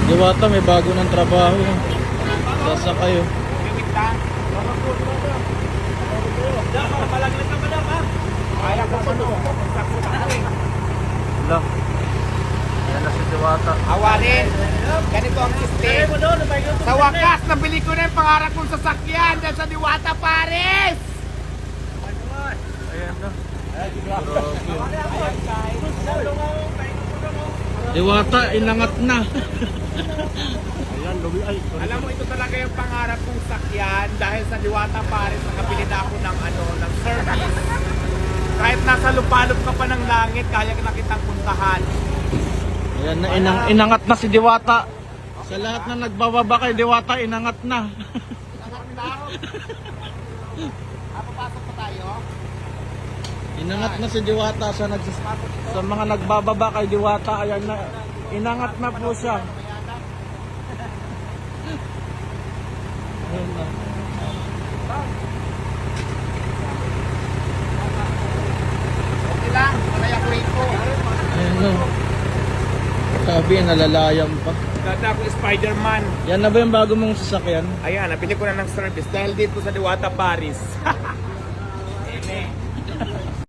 Diwata, may bago ng trabaho. Sasakay oh. Kaya ko ano. Wala. Ayan na si Diwata. Awarin. Ganito ang system. Sa wakas, nabili ko na yung pangarap kong sasakyan dyan sa Diwata, Paris! Ayan na. Diwata, inangat na. Alam mo, ito talaga yung pangarap kong sakyan dahil sa Diwata, Paris, nakabili na ako ng, ng service. Kahit nasa lupalop ka pa ng langit, kaya na kitang puntahan. Ayan na, inangat na si Diwata. Sa lahat na nagbababa kay Diwata, inangat na. Papasok pa tayo? Inangat na si Diwata sa mga nagbababa kay Diwata. Ayan na, inangat na po siya. Ayan na. Okay lang, malaya ko rito. Ayan na. Sabi, nalalayam pa. Dati ako Spider-Man. Yan na ba yung bago mong sasakyan? Ayan, nabili ko na ng service dahil dito sa Diwata, Paris. Amen.